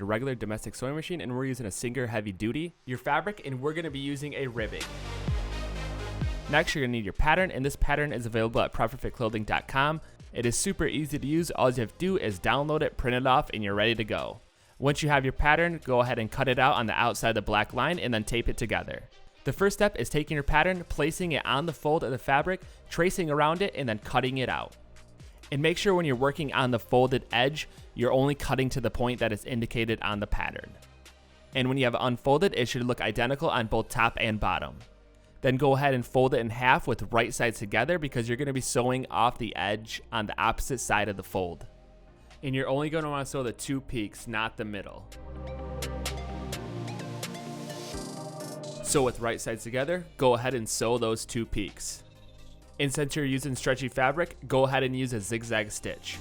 a regular domestic sewing machine, and we're using a Singer heavy duty, your fabric, and we're going to be using a ribbing. Next, you're going to need your pattern, and this pattern is available at properfitclothing.com. It is super easy to use. All you have to do is download it, print it off, and you're ready to go. Once you have your pattern, go ahead and cut it out on the outside of the black line and then tape it together. The first step is taking your pattern, placing it on the fold of the fabric, tracing around it, and then cutting it out. And make sure when you're working on the folded edge, you're only cutting to the point that is indicated on the pattern. And when you have it unfolded, it should look identical on both top and bottom. Then go ahead and fold it in half with right sides together because you're going to be sewing off the edge on the opposite side of the fold. And you're only going to want to sew the two peaks, not the middle. So with right sides together, go ahead and sew those two peaks. And since you're using stretchy fabric, go ahead and use a zigzag stitch.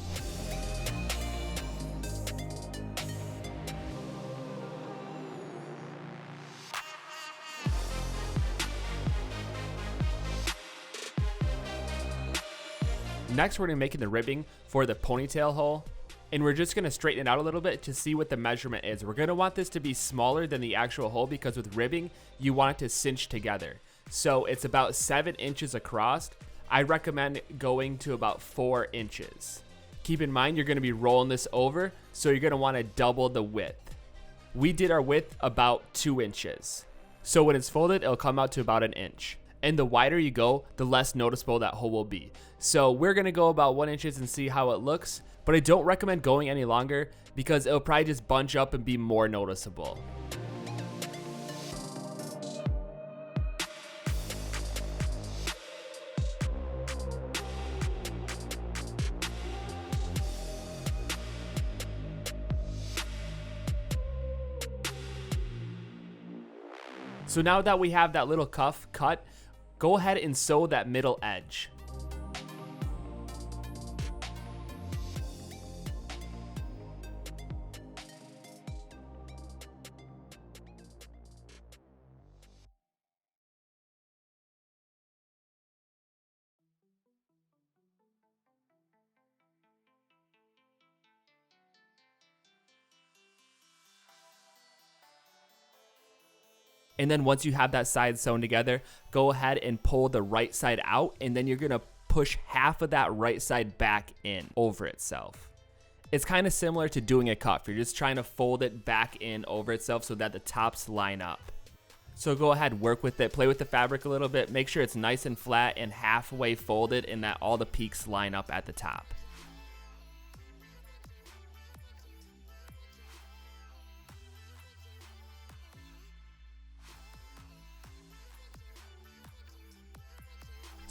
Next, we're going to be making the ribbing for the ponytail hole, and we're just going to straighten it out a little bit to see what the measurement is. We're going to want this to be smaller than the actual hole because with ribbing, you want it to cinch together. So it's about 7 inches across. I recommend going to about 4 inches. Keep in mind, you're going to be rolling this over, so you're going to want to double the width. We did our width about 2 inches. So when it's folded, it'll come out to about 1 inch. And the wider you go, the less noticeable that hole will be. So we're going to go about 1 inch and see how it looks. But I don't recommend going any longer because it'll probably just bunch up and be more noticeable. So now that we have that little cuff cut, go ahead and sew that middle edge. And then once you have that side sewn together, go ahead and pull the right side out, and then you're going to push half of that right side back in over itself. It's kind of similar to doing a cuff. You're just trying to fold it back in over itself so that the tops line up. So go ahead, work with it, play with the fabric a little bit, make sure it's nice and flat and halfway folded and that all the peaks line up at the top.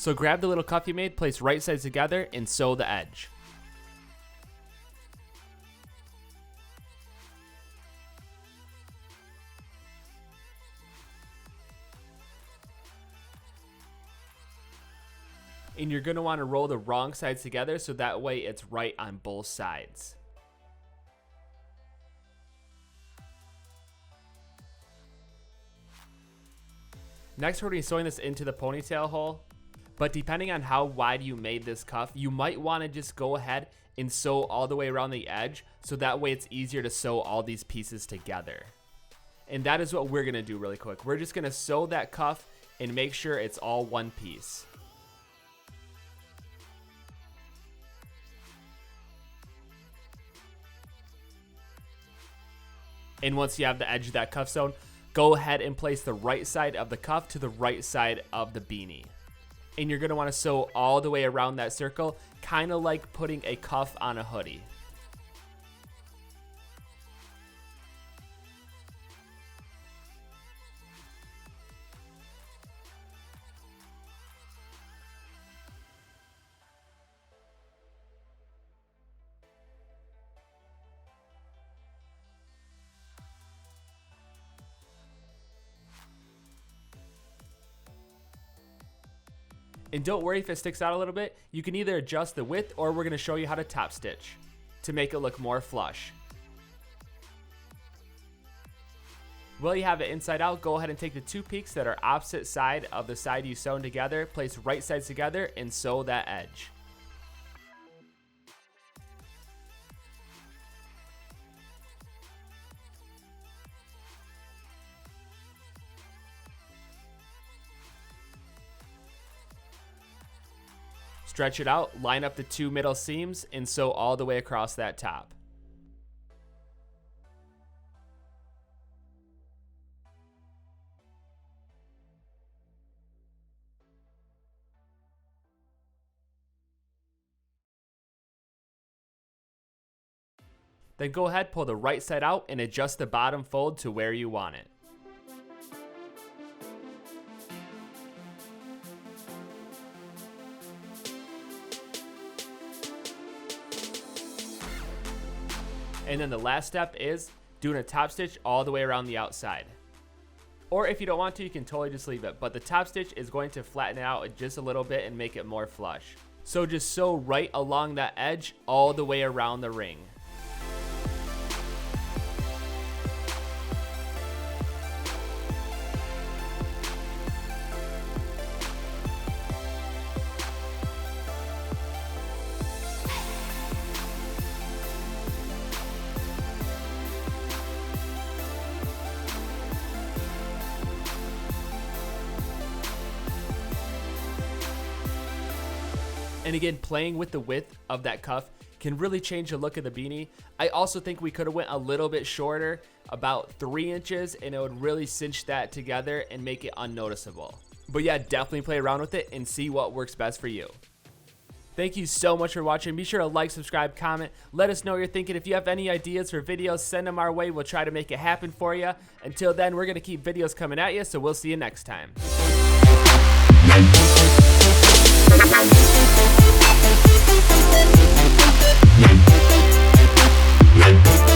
So grab the little cuff you made, place right sides together, and sew the edge. And you're going to want to roll the wrong sides together so that way it's right on both sides. Next, we're going to be sewing this into the ponytail hole. But depending on how wide you made this cuff, you might want to just go ahead and sew all the way around the edge so that way it's easier to sew all these pieces together. And that is what we're going to do really quick. We're just going to sew that cuff and make sure it's all one piece. And once you have the edge of that cuff sewn, go ahead and place the right side of the cuff to the right side of the beanie. And you're going to want to sew all the way around that circle, kind of like putting a cuff on a hoodie. And don't worry if it sticks out a little bit, you can either adjust the width or we're going to show you how to top stitch to make it look more flush. While you have it inside out, go ahead and take the two peaks that are opposite side of the side you sewn together, place right sides together and sew that edge. stretch it out, line up the 2 middle seams, and sew all the way across that top. Then go ahead, pull the right side out and adjust the bottom fold to where you want it. And then the last step is doing a top stitch all the way around the outside. Or if you don't want to, you can totally just leave it, but the top stitch is going to flatten it out just a little bit and make it more flush. So just sew right along that edge all the way around the ring. And again, playing with the width of that cuff can really change the look of the beanie. I also think we could have went a little bit shorter, about 3 inches, and it would really cinch that together and make it unnoticeable. But yeah, definitely play around with it and see what works best for you. Thank you so much for watching. Be sure to like, subscribe, comment. Let us know what you're thinking. If you have any ideas for videos, send them our way. We'll try to make it happen for you. Until then, we're going to keep videos coming at you, so we'll see you next time. Yeah.